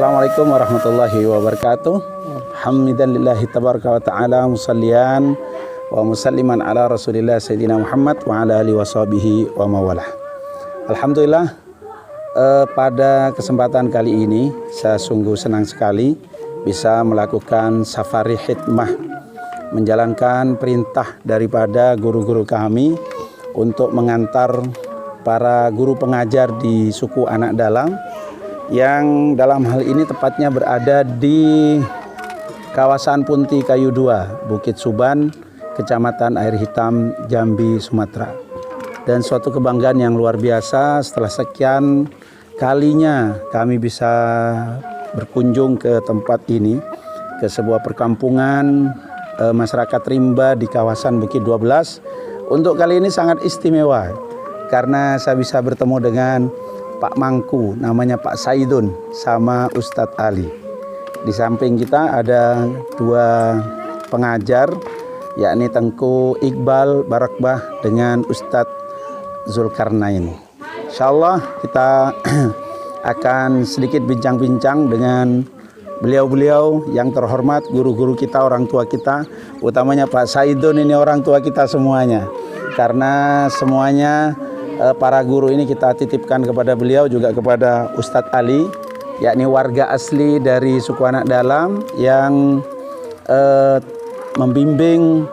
Assalamualaikum warahmatullahi wabarakatuh. Hamdalillahi tabaraka wa ta'ala musallian wa musalliman ala rasulillah sayyidina Muhammad wa ala alihi wa sahbihi wa mawalah. Alhamdulillah, pada kesempatan kali ini saya sungguh senang sekali bisa melakukan safari khidmah, menjalankan perintah daripada guru-guru kami untuk mengantar para guru pengajar di suku Anak Dalam yang dalam hal ini tepatnya berada di kawasan Punti Kayu 2, Bukit Suban, Kecamatan Air Hitam, Jambi, Sumatera. Dan suatu kebanggaan yang luar biasa setelah sekian kalinya kami bisa berkunjung ke tempat ini, ke sebuah perkampungan masyarakat rimba di kawasan Bukit 12. Untuk kali ini sangat istimewa karena saya bisa bertemu dengan Pak Mangku, namanya Pak Saidun, sama Ustadz Ali. Di samping kita ada dua pengajar, yakni Tengku Iqbal Barakbah dengan Ustadz Zulkarnain. Insyaallah kita akan sedikit bincang-bincang dengan beliau-beliau yang terhormat, guru-guru kita, orang tua kita, utamanya Pak Saidun ini orang tua kita semuanya. Karena semuanya para guru ini kita titipkan kepada beliau, juga kepada Ustadz Ali, yakni warga asli dari suku Anak Dalam yang membimbing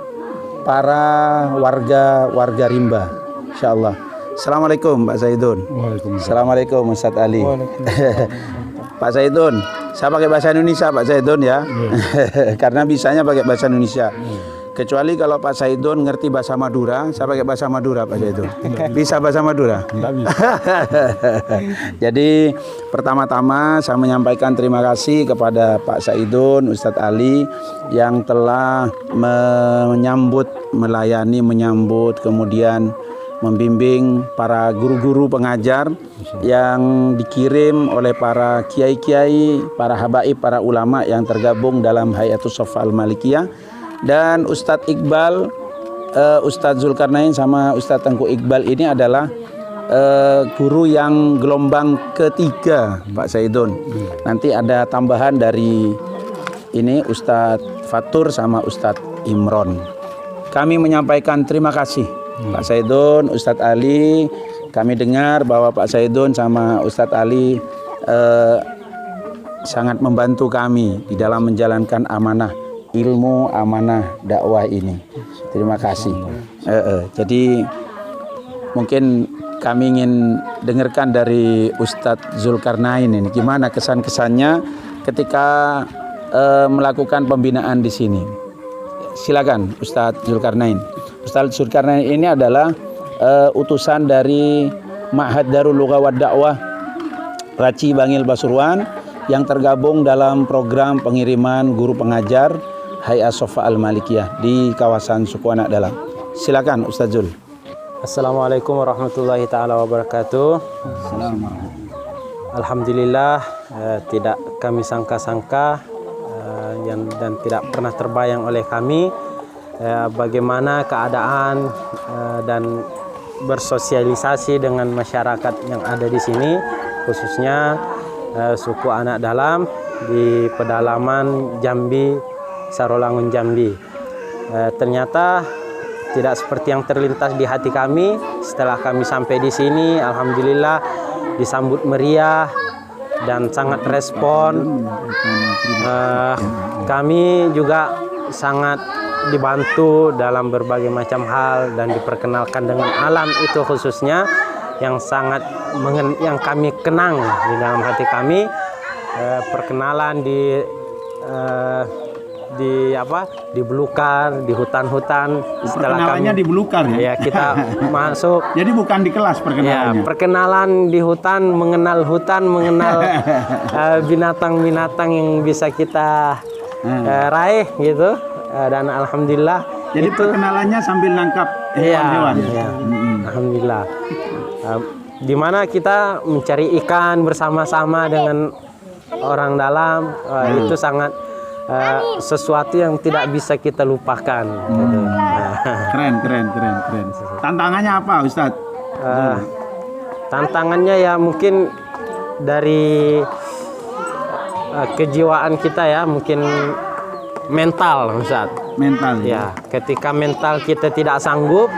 para warga rimba. Insyaallah. Assalamualaikum Pak Saidun. Waalaikumsalam. Assalamualaikum Ustadz Ali. Pak Saidun, saya pakai bahasa Indonesia Pak Saidun ya. Karena bisanya pakai bahasa Indonesia. Kecuali kalau Pak Saidun ngerti bahasa Madura, saya pakai bahasa Madura Pak Saidun. Bisa bahasa Madura? Enggak bisa. Jadi pertama-tama saya menyampaikan terima kasih kepada Pak Saidun, Ustadz Ali yang telah melayani, menyambut, kemudian membimbing para guru-guru pengajar yang dikirim oleh para kiai-kiai, para habaib, para ulama yang tergabung dalam Hayatus Shafa Al-Malikiyah. Dan Ustadz Iqbal, Ustadz Zulkarnain sama Ustadz Tengku Iqbal ini adalah guru yang gelombang ketiga Pak Saidun. Nanti ada tambahan dari ini Ustadz Fatur sama Ustadz Imron. Kami menyampaikan terima kasih Pak Saidun, Ustadz Ali. Kami dengar bahwa Pak Saidun sama Ustadz Ali sangat membantu kami di dalam menjalankan amanah ilmu, amanah dakwah ini. Terima kasih. Jadi mungkin kami ingin dengarkan dari Ustadz Zulkarnain ini gimana kesan-kesannya ketika melakukan pembinaan di sini. Silakan Ustadz Zulkarnain. Ustadz Zulkarnain ini adalah utusan dari Ma'had Darul Lughah wa Dakwah Raci Bangil Pasuruan yang tergabung dalam program pengiriman guru pengajar Hayat Shafa Al-Malikiyah di kawasan suku Anak Dalam. Silakan Ustadz Zul. Assalamualaikum warahmatullahi taala wabarakatuh. Alhamdulillah, tidak kami sangka-sangka dan tidak pernah terbayang oleh kami bagaimana keadaan dan bersosialisasi dengan masyarakat yang ada di sini, khususnya suku Anak Dalam di pedalaman Jambi, Sarolangun Jambi. Ternyata tidak seperti yang terlintas di hati kami. Setelah kami sampai di sini, alhamdulillah disambut meriah dan sangat respon. Kami juga sangat dibantu dalam berbagai macam hal dan diperkenalkan dengan alam itu, khususnya yang sangat yang kami kenang di dalam hati kami. Perkenalan di Belukar, di hutan-hutan. Perkenalannya di Belukar ya? Ya, kita masuk. Jadi bukan di kelas perkenalannya? Ya, perkenalan di hutan, mengenal binatang-binatang yang bisa kita raih gitu. Dan alhamdulillah. Jadi itu perkenalannya sambil nangkap hewan-hewan? Ya. Alhamdulillah. Di mana kita mencari ikan bersama-sama dengan orang dalam, itu sangat sesuatu yang tidak bisa kita lupakan. Keren. Tantangannya apa Ustadz? Tantangannya ya mungkin dari kejiwaan kita ya, mungkin mental Ustaz. Mental. Ya, ketika mental kita tidak sanggup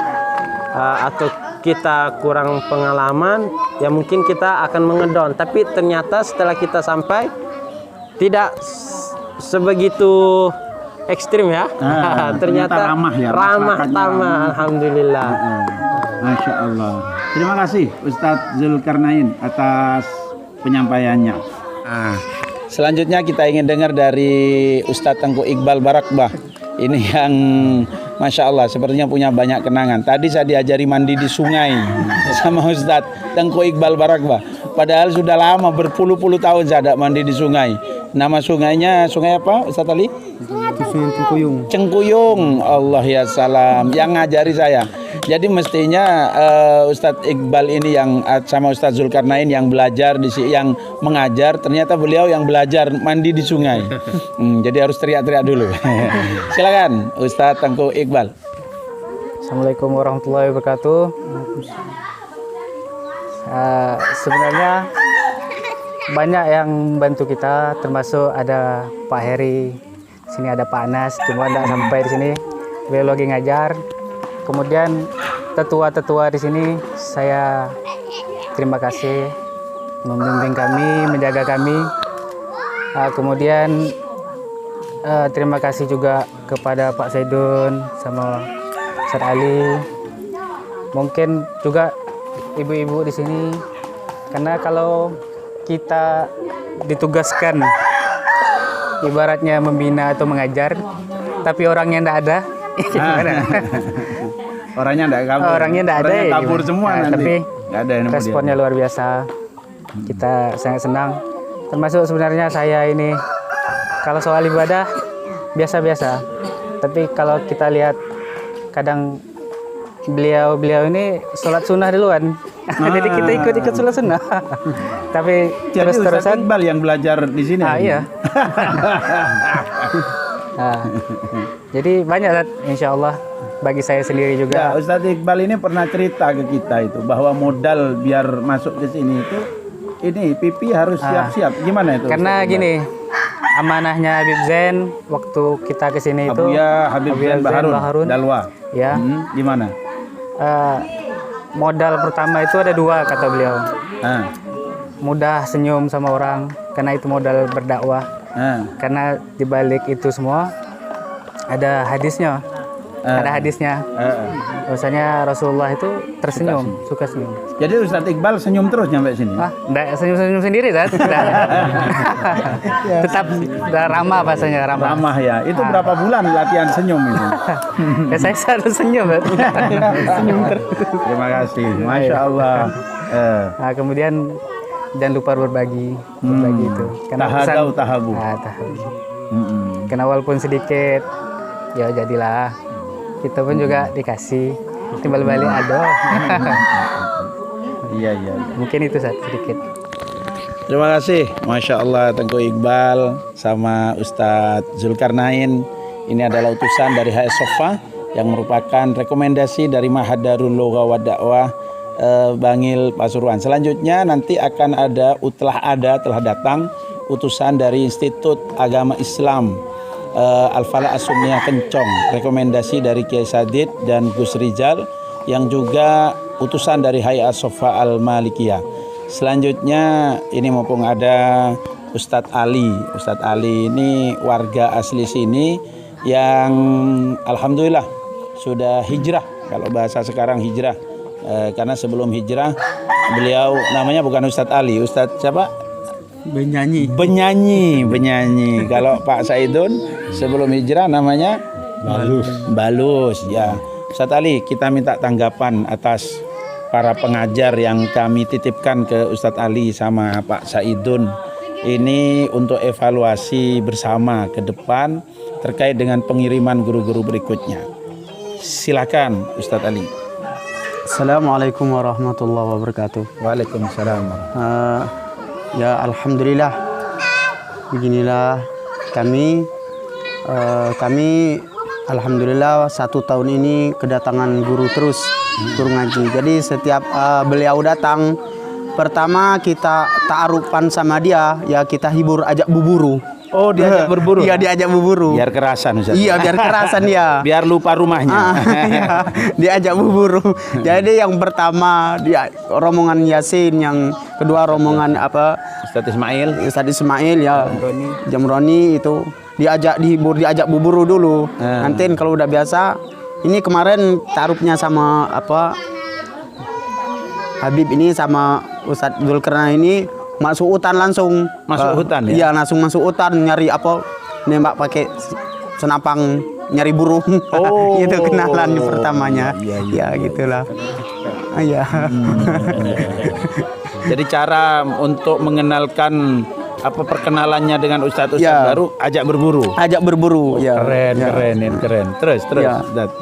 atau kita kurang pengalaman, ya mungkin kita akan mengedon. Tapi ternyata setelah kita sampai tidak sebegitu ekstrim ya. Ternyata ramah ya. Ramah, tamah, alhamdulillah. Masya Allah. Terima kasih Ustadz Zulkarnain atas penyampaiannya. Selanjutnya kita ingin dengar dari Ustadz Tengku Iqbal Barakbah. Ini yang Masya Allah sepertinya punya banyak kenangan. Tadi saya diajari mandi di sungai sama Ustadz Tengku Iqbal Barakbah. Padahal sudah lama, berpuluh-puluh tahun saya tidak mandi di sungai. Nama sungainya sungai apa Ustadz Ali? Sungai Cengkuyung. Cengkuyung. Allah ya salam. Yang ngajari saya. Jadi mestinya Ustadz Iqbal ini yang sama Ustadz Zulkarnain yang belajar yang mengajar, ternyata beliau yang belajar mandi di sungai. Jadi harus teriak-teriak dulu. Silakan Ustadz Tengku Iqbal. Assalamualaikum warahmatullahi wabarakatuh. Sebenarnya banyak yang bantu kita, termasuk ada Pak Heri, sini ada Pak Anas, cuma tidak sampai di sini. Beliau lagi ngajar. Kemudian tetua-tetua di sini, saya terima kasih membimbing kami, menjaga kami. Kemudian terima kasih juga kepada Pak Saidun sama Ustaz Ali. Mungkin juga ibu-ibu di sini, karena kalau kita ditugaskan ibaratnya membina atau mengajar, tapi orangnya tidak ada, gimana? Orangnya enggak kabur. Orangnya enggak ada ya, kabur gimana? semua nanti. Tapi Nggak ada yang responnya luar biasa. Kita sangat senang. Termasuk sebenarnya saya ini kalau soal ibadah biasa-biasa. Tapi kalau kita lihat kadang beliau ini sholat sunnah duluan. Jadi kita ikut sholat sunnah. Tapi Jadi terus-terusan Ustadz Iqbal yang belajar di sini. iya. Jadi banyak insya Allah bagi saya sendiri Ya, juga. Ustadz Iqbal ini pernah cerita ke kita itu bahwa modal biar masuk ke sini itu ini pipi harus siap-siap. Gimana itu? Karena Ustadz gini, amanahnya Habib Zain waktu kita ke sini itu Habib Zain Baharun Dalwa. Ya. Gimana? Modal pertama itu ada 2 kata beliau. Mudah senyum sama orang, karena itu modal berdakwah. Karena dibalik itu semua ada hadisnya. Ada hadisnya. Bahwasanya Rasulullah itu tersenyum, suka senyum. Jadi Ustadz Iqbal senyum terus nyampe sini. Enggak senyum-senyum sendiri, Zat. Tetap ramah bahasanya, ramah. Ramah ya. Itu berapa bulan latihan senyum itu? Ya, saya selalu senyum, Zat. Senyum terus. Terima kasih. Masya Allah. Nah, kemudian jangan lupa berbagi itu. Tahadau tahabu. Tahabu. Karena walaupun sedikit, ya jadilah. Kita pun juga dikasih, timbal balik ado. Iya. Mungkin itu sedikit. Terima kasih, Masya Allah Tengku Iqbal sama Ustadz Zulkarnain. Ini adalah utusan dari HS Sofa yang merupakan rekomendasi dari Ma'had Darul Lughah wa Da'wah Bangil Pasuruan. Selanjutnya nanti akan telah datang utusan dari Institut Agama Islam Al-Falah As-Sunniyah Kencong, rekomendasi dari Kiai Sadid dan Gus Rizal, yang juga utusan dari Hayat Sofa Al-Malikiyah. Selanjutnya ini mumpung ada Ustadz Ali. Ustadz Ali ini warga asli sini yang alhamdulillah sudah hijrah, kalau bahasa sekarang hijrah. Karena sebelum hijrah beliau namanya bukan Ustadz Ali, Ustadz siapa? Benyanyi. Kalau Pak Saidun sebelum hijrah namanya Balus. Ya, Ustadz Ali, kita minta tanggapan atas para pengajar yang kami titipkan ke Ustadz Ali sama Pak Saidun. Ini untuk evaluasi bersama ke depan terkait dengan pengiriman guru-guru berikutnya. Silakan Ustadz Ali. Assalamualaikum warahmatullahi wabarakatuh. Waalaikumsalam. Ya alhamdulillah, beginilah kami alhamdulillah 1 tahun ini kedatangan guru terus, guru ngaji. Jadi setiap beliau datang pertama kita ta'arufan sama dia, ya kita hibur ajak buburu. Oh, diajak berburu. Iya, diajak buburu. Biar kerasan Ustaz. Iya, biar kerasan ya. Biar lupa rumahnya. Iya, diajak buburu. Jadi yang pertama dia rombongan Yasin, yang kedua rombongan apa? Ustaz Ismail. Ustaz Ismail ya. Jamroni itu diajak dihibur, diajak buburu dulu. Nanti kalau udah biasa, ini kemarin taruhnya sama apa? Habib ini sama Ustaz Zulkarnain ini masuk hutan langsung. Masuk hutan ya? Iya, langsung masuk hutan nyari apa? Nembak pakai senapang, nyari burung. Oh. Itu kenalan pertamanya. Iya. Ya, gitulah. Iya. Jadi cara untuk mengenalkan apa perkenalannya dengan ustadz Ya. baru, ajak berburu. Ajak berburu. Ya. Keren. Terus. Ya. Ustaz.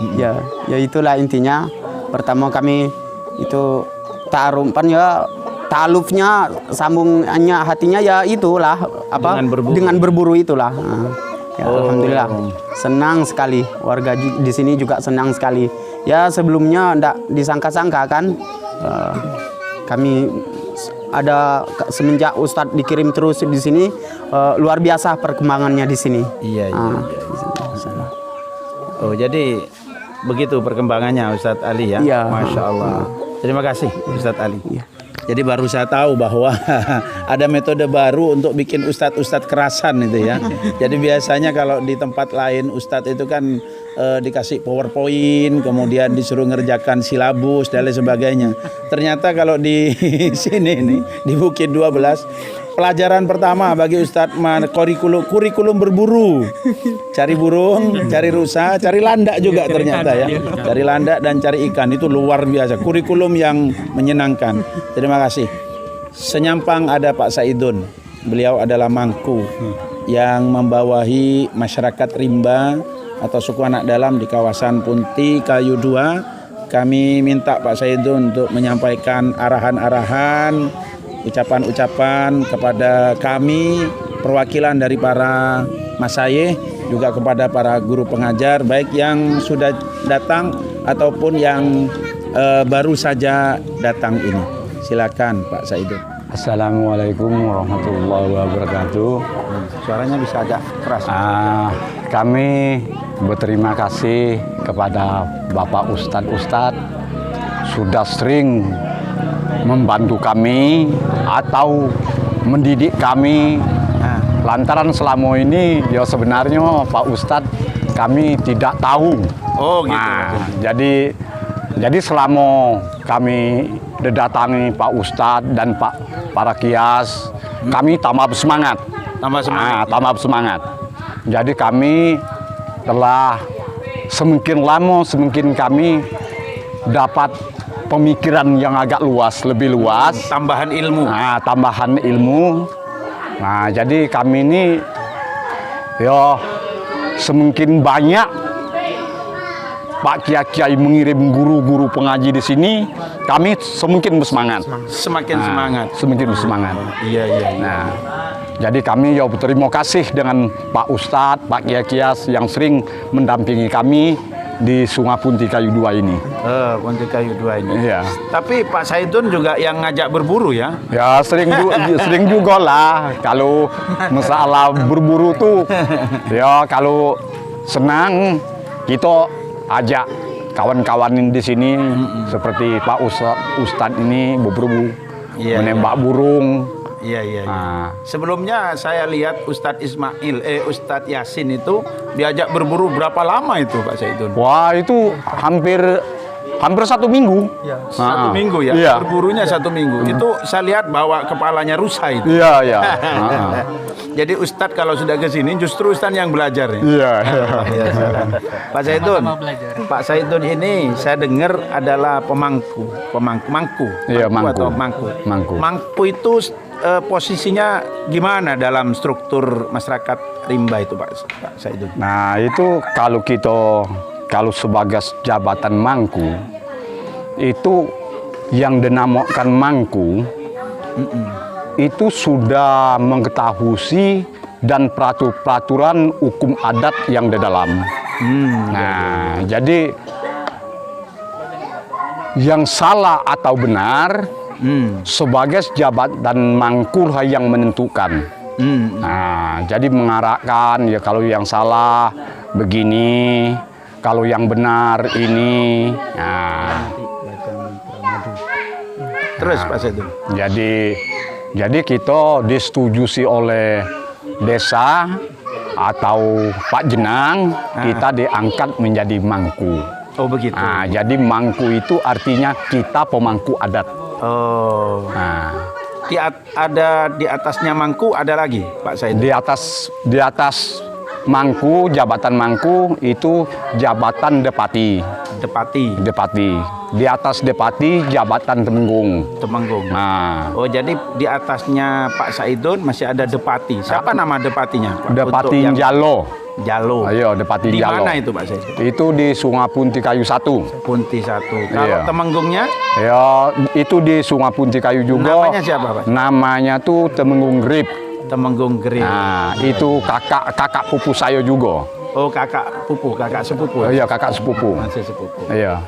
Ya itulah intinya. Pertama kami itu ta'arufan ya, ta'alufnya, sambungannya hatinya ya itulah apa? Dengan berburu. itulah. Ya, alhamdulillah. Senang sekali warga di sini juga senang sekali. Ya sebelumnya ndak disangka-sangka kan kami ada semenjak Ustadz dikirim terus di sini luar biasa perkembangannya di sini. Iya. Oh, jadi begitu perkembangannya Ustadz Ali ya. Iya. Masya Allah. Terima kasih Ustadz Ali. Iya. Jadi baru saya tahu bahwa ada metode baru untuk bikin ustadz kerasan itu ya. Jadi biasanya kalau di tempat lain ustadz itu kan dikasih PowerPoint, kemudian disuruh ngerjakan silabus dan lain sebagainya. Ternyata kalau di sini nih di Bukit 12, pelajaran pertama bagi ustadz kurikulum berburu. Cari burung, cari rusa, cari landak juga ternyata ya. Cari landak dan cari ikan, itu luar biasa. Kurikulum yang menyenangkan. Terima kasih. Senyampang ada Pak Saidun. Beliau adalah mangku yang membawahi masyarakat rimba atau suku anak dalam di kawasan Punti Kayu 2. Kami minta Pak Saidun untuk menyampaikan arahan-arahan, ucapan-ucapan kepada kami, perwakilan dari para masayih, juga kepada para guru pengajar, baik yang sudah datang ataupun yang baru saja datang ini. Silakan Pak Saidun. Assalamualaikum warahmatullahi wabarakatuh. Suaranya bisa agak keras. Kami berterima kasih kepada Bapak Ustadz sudah sering membantu kami atau mendidik kami. Lantaran selama ini ya sebenarnya Pak Ustadz kami tidak tahu. Oh gitu. Jadi selama kami didatangi Pak Ustadz dan para kias, kami tambah semangat. Tambah semangat. Jadi kami telah semakin lama semakin kami dapat pemikiran yang agak luas, lebih luas. Tambahan ilmu. Tambahan ilmu. Nah, jadi kami ini ya semakin banyak Pak Kiai mengirim guru-guru pengaji di sini, kami semakin bersemangat. Semakin semangat. Semakin bersemangat. Iya. Nah, jadi kami ya berterima kasih dengan Pak Ustadz, Pak Kiai yang sering mendampingi kami di Sungai Punti Kayu 2 ini. Punti Kayu 2 ini. Iya. Tapi Pak Saidun juga yang ngajak berburu ya? Ya sering juga lah. Kalau masalah berburu tuh, ya kalau senang kita ajak kawan-kawan di sini seperti Pak Ustadz ini berburu, menembak burung. Iya. Sebelumnya saya lihat Ustadz Ustadz Yasin itu diajak berburu berapa lama itu Pak Saidun? Wah itu hampir 1 minggu. Satu minggu ya? Iya. Berburunya 1 minggu. Itu saya lihat bawa kepalanya rusa itu. Iya. Jadi Ustadz kalau sudah ke sini justru Ustadz yang belajar ya? Iya. Pak Saidun, Pak Saidun ini saya dengar adalah pemangku. Iya, mangku. Mangku itu posisinya gimana dalam struktur masyarakat rimba itu Pak Saidun? Nah itu kalau sebagai jabatan mangku itu yang dinamakan mangku itu sudah mengetahui dan peraturan hukum adat yang di dalam. Jadi yang salah atau benar sebagai jabatan mangku yang menentukan. Nah, jadi mengarahkan ya kalau yang salah begini, kalau yang benar ini. Nah, Terus Pak Saidun. Jadi kita disetujui oleh desa atau Pak Jenang, kita diangkat menjadi mangku. Oh begitu. Nah, jadi mangku itu artinya kita pemangku adat. Oh. Nah, Ada di atasnya mangku ada lagi Pak Saidun. di atas mangku, jabatan mangku itu jabatan depati. Depati. Di atas depati jabatan temenggung. Nah, Oh jadi di atasnya Pak Saidun masih ada depati. Siapa nama depatinya? Pak? Depati Untuk yang Jalo. Jalo. Ayo, Depati Di Jalo. mana itu Pak Saidun? Itu di Sungai Punti Kayu 1. Punti 1. Kalau Iya. Temenggungnya Ya, itu di Sungai Punti Kayu juga. namanya siapa Pak? Namanya tuh Temenggung Grip. Temenggung Grip. Nah, itu kakak pupu saya juga. Oh kakak sepupu. Iya, kakak sepupu. Masih sepupu. Iya.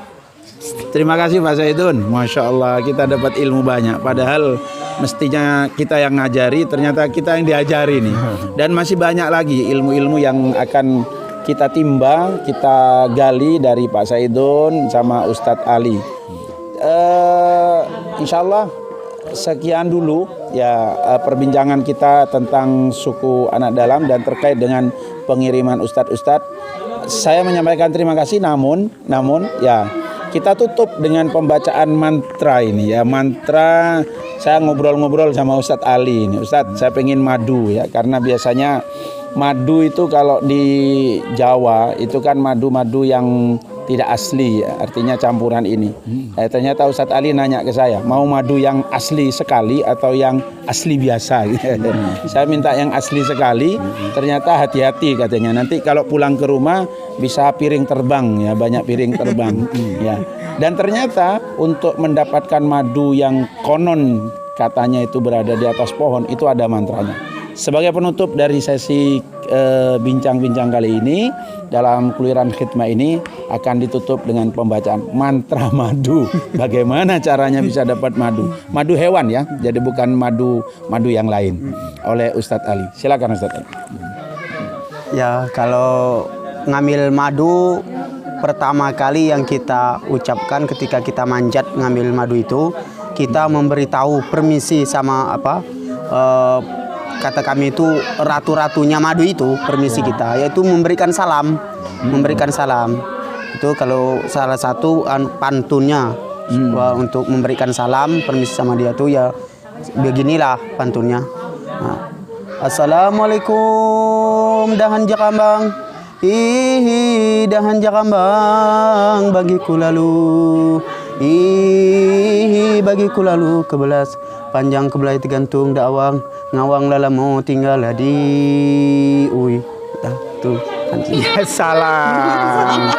Terima kasih Pak Saidun. Masya Allah kita dapat ilmu banyak. Padahal mestinya kita yang ngajari, ternyata kita yang diajari nih. Dan masih banyak lagi ilmu-ilmu yang akan kita timba, kita gali dari Pak Saidun sama Ustadz Ali. Insya Allah sekian dulu ya perbincangan kita tentang suku anak dalam dan terkait dengan pengiriman Ustadz-Ustadz. Saya menyampaikan terima kasih, namun ya kita tutup dengan pembacaan mantra ini ya. Mantra saya ngobrol-ngobrol sama Ustadz Ali ini. Ustadz, saya pengen madu ya, karena biasanya madu itu kalau di Jawa itu kan madu-madu yang tidak asli ya, artinya campuran ini. Ternyata Ustadz Ali nanya ke saya, mau madu yang asli sekali atau yang asli biasa? Saya minta yang asli sekali. Ternyata hati-hati katanya, nanti kalau pulang ke rumah bisa piring terbang ya, banyak piring terbang ya. Dan ternyata untuk mendapatkan madu yang konon katanya itu berada di atas pohon, itu ada mantranya. Sebagai penutup dari sesi bincang-bincang kali ini, dalam Kluiran Khidmah ini akan ditutup dengan pembacaan mantra madu. Bagaimana caranya bisa dapat madu? Madu hewan ya, jadi bukan madu yang lain. Oleh Ustadz Ali. Silakan Ustadz Ali. Ya, kalau ngambil madu pertama kali yang kita ucapkan ketika kita manjat ngambil madu itu, kita memberitahu permisi sama kata kami itu ratu-ratunya madu itu, permisi kita, yaitu memberikan salam. Itu kalau salah satu pantunnya untuk memberikan salam, permisi sama dia tuh ya beginilah pantunnya. Nah, Assalamualaikum dahan jakambang, hihi dahan jakambang bagiku lalu, hihi bagiku lalu kebelas panjang kebelai tergantung dakwang ngawang lalamu tinggal di tuh ya salam.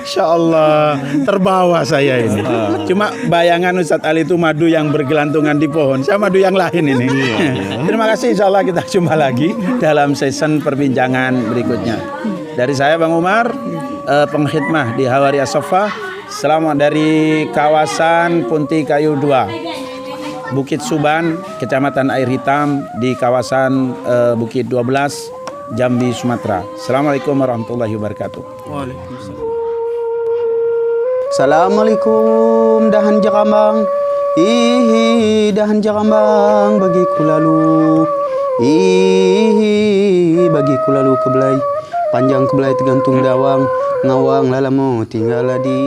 Insya Allah terbawa saya ini. Cuma bayangan Ustadz Ali itu madu yang bergelantungan di pohon. Saya madu yang lain ini. Terima kasih, insya Allah kita jumpa lagi dalam season perbincangan berikutnya. Dari saya Bang Umar, pengkhidmah di Hawaria Sofa. Selamat dari kawasan Punti Kayu 2, Bukit Suban, Kecamatan Air Hitam, di kawasan Bukit 12, Jambi, Sumatera. Assalamualaikum warahmatullahi wabarakatuh. Assalamualaikum dahan jakambang, hihi dahan jakambang bagiku lalu, hihi bagiku lalu kebelai panjang kebelai tergantung dawang ngawang lalamu tinggal di